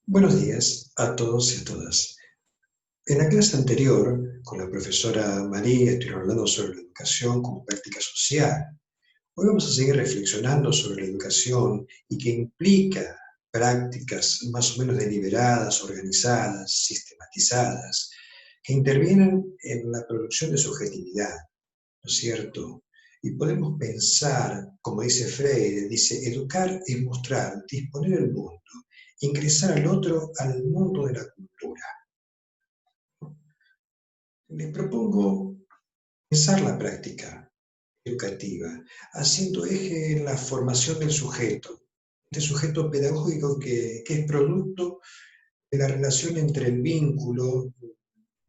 Buenos días a todos y a todas. En la clase anterior, con la profesora María, estuvimos hablando sobre la educación como práctica social. Hoy vamos a seguir reflexionando sobre la educación y qué implica prácticas más o menos deliberadas, organizadas, sistematizadas, que intervienen en la producción de subjetividad, ¿no es cierto? Y podemos pensar, como dice Freire, dice, educar es mostrar, disponer el mundo, ingresar al otro al mundo de la cultura. Les propongo pensar la práctica educativa, haciendo eje en la formación del sujeto, este sujeto pedagógico que es producto de la relación entre el vínculo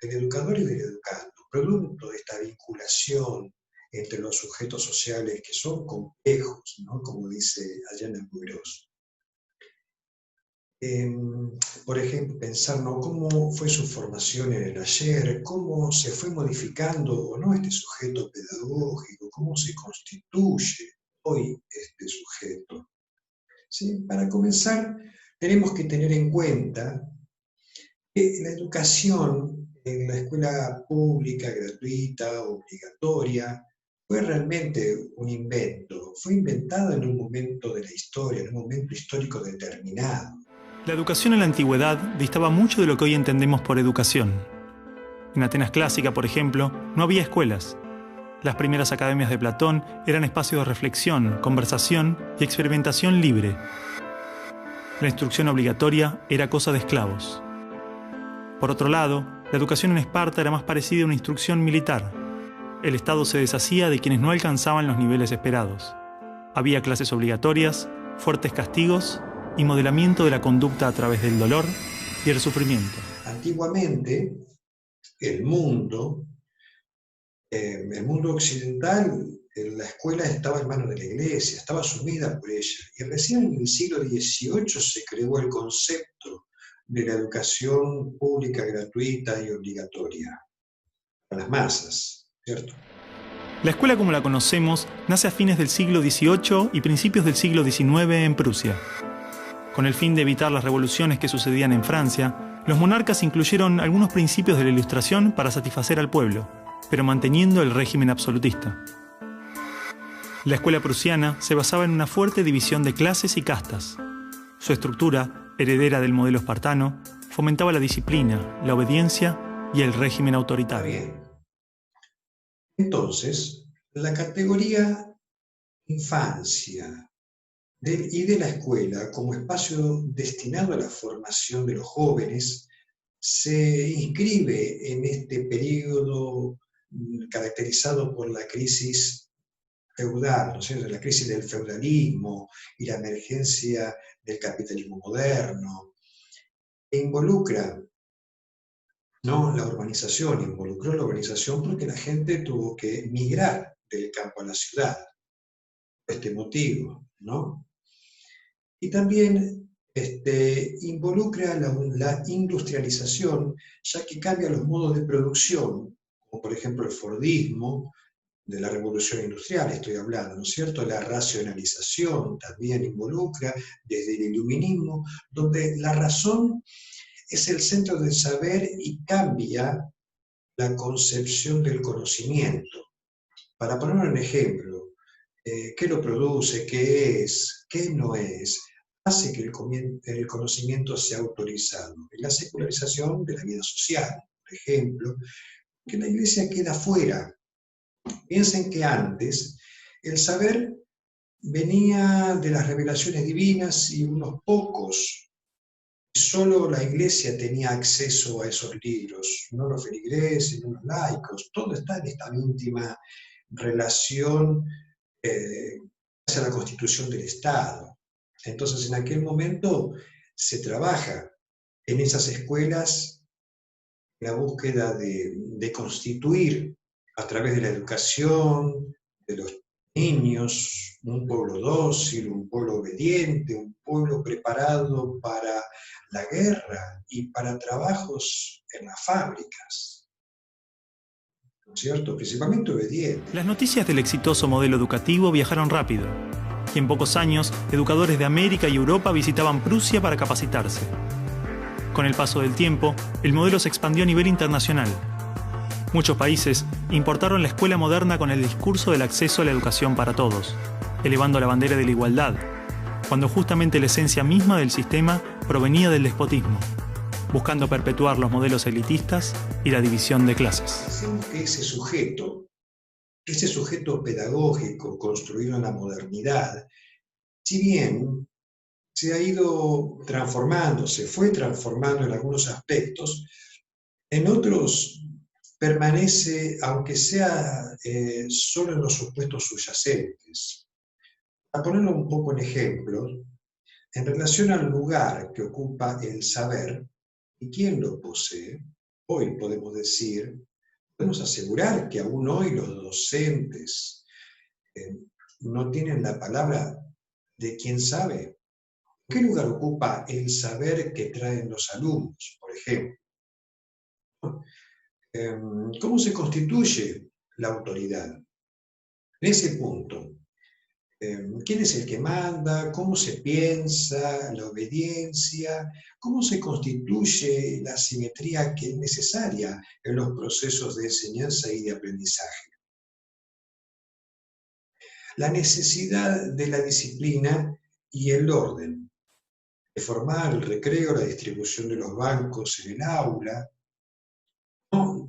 del educador y del educando, producto de esta vinculación entre los sujetos sociales que son complejos, ¿no? Como dice Ayana Bugrós. Por ejemplo, pensar, ¿no?, cómo fue su formación en el ayer, cómo se fue modificando o no este sujeto pedagógico, cómo se constituye hoy este sujeto. ¿Sí? Para comenzar, tenemos que tener en cuenta que la educación en la escuela pública, gratuita, obligatoria, fue realmente un invento, fue inventada en un momento de la historia, en un momento histórico determinado. La educación en la antigüedad distaba mucho de lo que hoy entendemos por educación. En Atenas clásica, por ejemplo, no había escuelas. Las primeras academias de Platón eran espacios de reflexión, conversación y experimentación libre. La instrucción obligatoria era cosa de esclavos. Por otro lado, la educación en Esparta era más parecida a una instrucción militar. El Estado se deshacía de quienes no alcanzaban los niveles esperados. Había clases obligatorias, fuertes castigos y modelamiento de la conducta a través del dolor y el sufrimiento. Antiguamente, el mundo occidental, la escuela estaba en manos de la iglesia, estaba sumida por ella. Y recién en el siglo XVIII se creó el concepto de la educación pública, gratuita y obligatoria para las masas, ¿cierto? La escuela como la conocemos nace a fines del siglo XVIII y principios del siglo XIX en Prusia. Con el fin de evitar las revoluciones que sucedían en Francia, los monarcas incluyeron algunos principios de la Ilustración para satisfacer al pueblo, pero manteniendo el régimen absolutista. La escuela prusiana se basaba en una fuerte división de clases y castas. Su estructura, heredera del modelo espartano, fomentaba la disciplina, la obediencia y el régimen autoritario. Bien. Entonces, la categoría infancia y de la escuela como espacio destinado a la formación de los jóvenes se inscribe en este periodo caracterizado por la crisis feudal, ¿no es cierto?, la crisis del feudalismo y la emergencia del capitalismo moderno, e involucra, ¿no?, la urbanización, involucró la urbanización porque la gente tuvo que migrar del campo a la ciudad, por este motivo, ¿no? Y también involucra la industrialización, ya que cambia los modos de producción, como por ejemplo el Fordismo, de la revolución industrial estoy hablando, ¿no es cierto? La racionalización también involucra desde el iluminismo, donde la razón es el centro del saber y cambia la concepción del conocimiento. Para poner un ejemplo, ¿qué lo produce? ¿Qué es? ¿Qué no es? Hace que el conocimiento sea autorizado. En la secularización de la vida social, por ejemplo, que la iglesia queda fuera. Piensen que antes el saber venía de las revelaciones divinas y unos pocos, y solo la iglesia tenía acceso a esos libros, no los feligreses, no los laicos, todo está en esta íntima relación hacia la constitución del Estado. Entonces, en aquel momento se trabaja en esas escuelas la búsqueda de constituir a través de la educación de los niños un pueblo dócil, un pueblo obediente, un pueblo preparado para la guerra y para trabajos en las fábricas, ¿no es cierto? Principalmente obediente. Las noticias del exitoso modelo educativo viajaron rápido, y en pocos años, educadores de América y Europa visitaban Prusia para capacitarse. Con el paso del tiempo, el modelo se expandió a nivel internacional. Muchos países importaron la escuela moderna con el discurso del acceso a la educación para todos, elevando la bandera de la igualdad, cuando justamente la esencia misma del sistema provenía del despotismo, buscando perpetuar los modelos elitistas y la división de clases. Pensemos que ese sujeto pedagógico construido en la modernidad, si bien se ha ido transformando, se fue transformando en algunos aspectos, en otros permanece, aunque sea solo en los supuestos subyacentes. Para ponerlo un poco en ejemplo, en relación al lugar que ocupa el saber y quién lo posee, hoy podemos asegurar que aún hoy los docentes no tienen la palabra de quién sabe. ¿Qué lugar ocupa el saber que traen los alumnos, por ejemplo? ¿Cómo se constituye la autoridad? En ese punto, ¿quién es el que manda? ¿Cómo se piensa? ¿La obediencia? ¿Cómo se constituye la simetría que es necesaria en los procesos de enseñanza y de aprendizaje? La necesidad de la disciplina y el orden, de formar el recreo, la distribución de los bancos en el aula.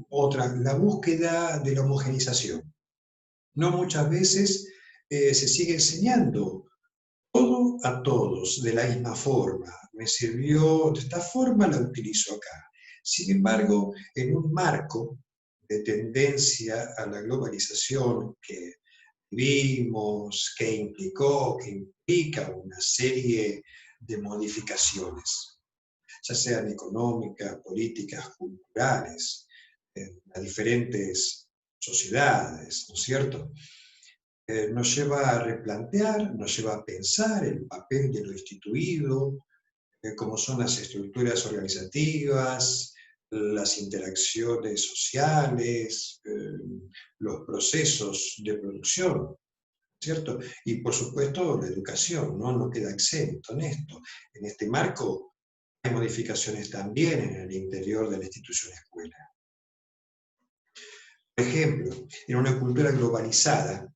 Otra, la búsqueda de la homogenización. No muchas veces se sigue enseñando todo a todos de la misma forma. Me sirvió de esta forma, la utilizo acá. Sin embargo, en un marco de tendencia a la globalización que vimos, que implica una serie de modificaciones, ya sean económicas, políticas, culturales, en las diferentes sociedades, ¿no es cierto? Nos lleva a replantear, nos lleva a pensar el papel de lo instituido, cómo son las estructuras organizativas, las interacciones sociales, los procesos de producción, ¿cierto? Y por supuesto la educación, ¿no? No queda exento en esto. En este marco hay modificaciones también en el interior de la institución escuela. Por ejemplo, en una cultura globalizada,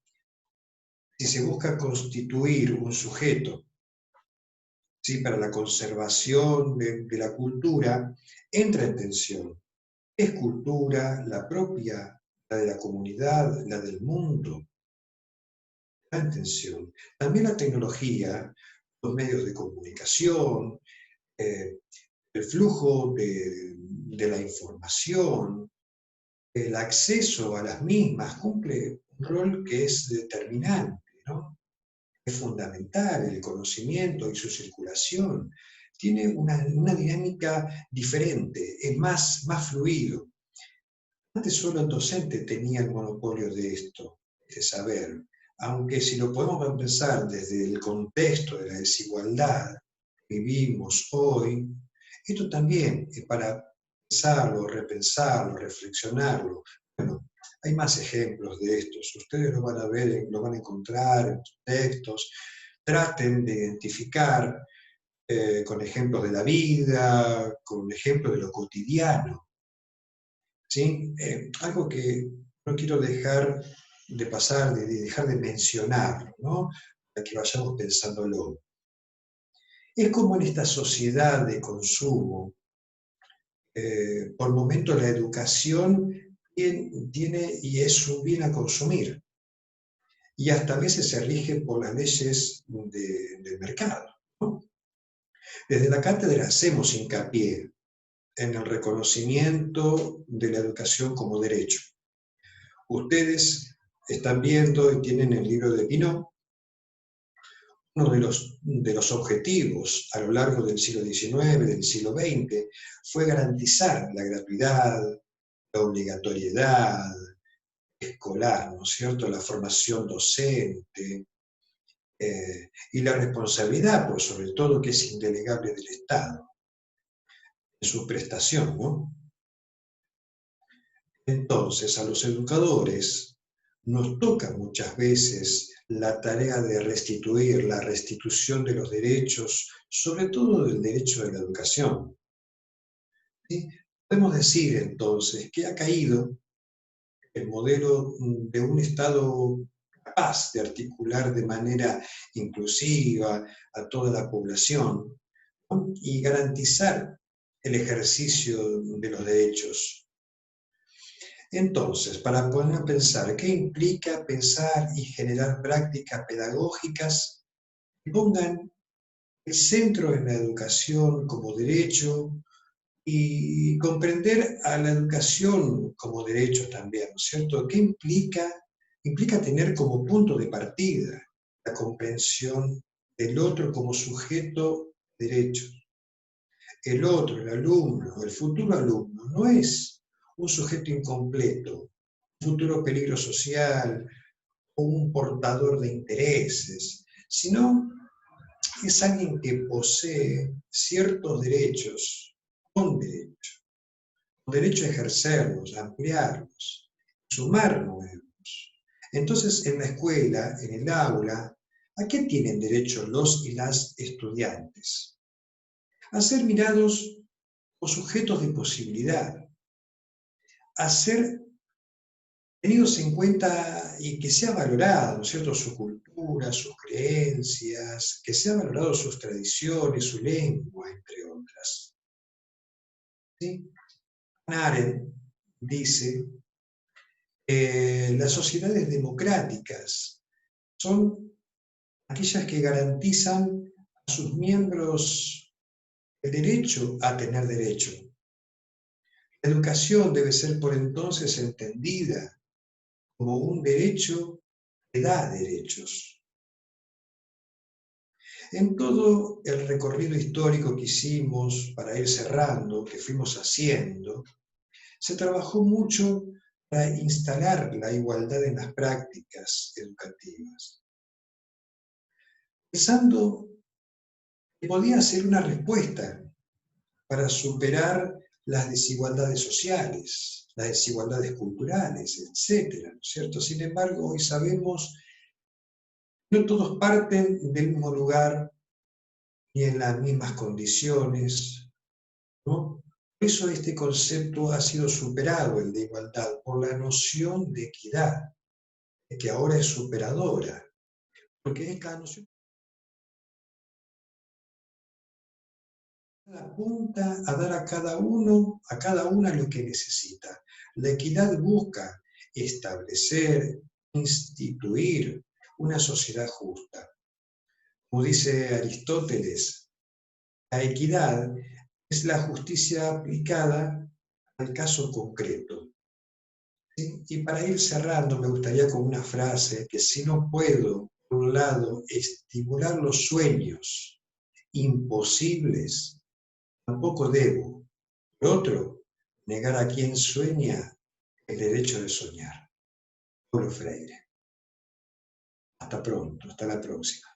si se busca constituir un sujeto, ¿sí?, para la conservación de la cultura, entra en tensión. Es cultura, la propia, la de la comunidad, la del mundo, está en tensión. También la tecnología, los medios de comunicación, el flujo de la información, el acceso a las mismas cumple un rol que es determinante, ¿no? Es fundamental el conocimiento y su circulación. Tiene una dinámica diferente, es más fluido. Antes solo el docente tenía el monopolio de esto, de saber, aunque si lo podemos pensar desde el contexto de la desigualdad que vivimos hoy, esto también es para pensarlo, repensarlo, reflexionarlo. Bueno, hay más ejemplos de estos. Ustedes lo van a ver, lo van a encontrar en sus textos. Traten de identificar con ejemplos de la vida, con ejemplos de lo cotidiano. ¿Sí? Algo que no quiero dejar de pasar, de dejar de mencionar, ¿no? Para que vayamos pensándolo. Es como en esta sociedad de consumo, por momentos la educación tiene y es un bien a consumir, y hasta a veces se rige por las leyes del mercado, ¿no? Desde la cátedra hacemos hincapié en el reconocimiento de la educación como derecho. Ustedes están viendo y tienen el libro de Pinot. Uno de los objetivos a lo largo del siglo XIX, del siglo XX, fue garantizar la gratuidad, la obligatoriedad escolar, ¿no es cierto?, la formación docente y la responsabilidad, por sobre todo, que es indelegable del Estado, en su prestación, ¿no? Entonces, a los educadores nos toca muchas veces la tarea de restituir, la restitución de los derechos, sobre todo del derecho de la educación. ¿sí? Podemos decir entonces que ha caído el modelo de un Estado capaz de articular de manera inclusiva a toda la población, ¿no? Y garantizar el ejercicio de los derechos. Entonces, para poner a pensar, ¿qué implica pensar y generar prácticas pedagógicas que pongan el centro en la educación como derecho y comprender a la educación como derecho también, ¿no es cierto? ¿Qué implica? Implica tener como punto de partida la comprensión del otro como sujeto de derechos. El otro, el alumno, el futuro alumno, no es un sujeto incompleto, un futuro peligro social o un portador de intereses, sino es alguien que posee ciertos derechos, con derecho a ejercerlos, a ampliarlos, sumar nuevos. Entonces, en la escuela, en el aula, ¿a qué tienen derecho los y las estudiantes? A ser mirados como sujetos de posibilidad, a ser tenidos en cuenta y que sea valorado, ¿no es cierto?, su cultura, sus creencias, que sea valorado sus tradiciones, su lengua, entre otras. ¿Sí? Hannah Arendt dice, las sociedades democráticas son aquellas que garantizan a sus miembros el derecho a tener derecho. La educación debe ser por entonces entendida como un derecho que da derechos. En todo el recorrido histórico que hicimos para ir cerrando, que fuimos haciendo, se trabajó mucho para instalar la igualdad en las prácticas educativas, pensando que podía ser una respuesta para superar las desigualdades sociales, las desigualdades culturales, etcétera, ¿no es cierto? Sin embargo, hoy sabemos que no todos parten del mismo lugar ni en las mismas condiciones, ¿no? Por eso este concepto ha sido superado, el de igualdad, por la noción de equidad, que ahora es superadora, porque esta noción apunta a dar a cada uno, a cada una lo que necesita. La equidad busca establecer, instituir una sociedad justa. Como dice Aristóteles, la equidad es la justicia aplicada al caso concreto. ¿Sí? Y para ir cerrando, me gustaría con una frase que si no puedo, por un lado, estimular los sueños imposibles, tampoco debo, por otro, negar a quien sueña el derecho de soñar. Paulo Freire. Hasta pronto, hasta la próxima.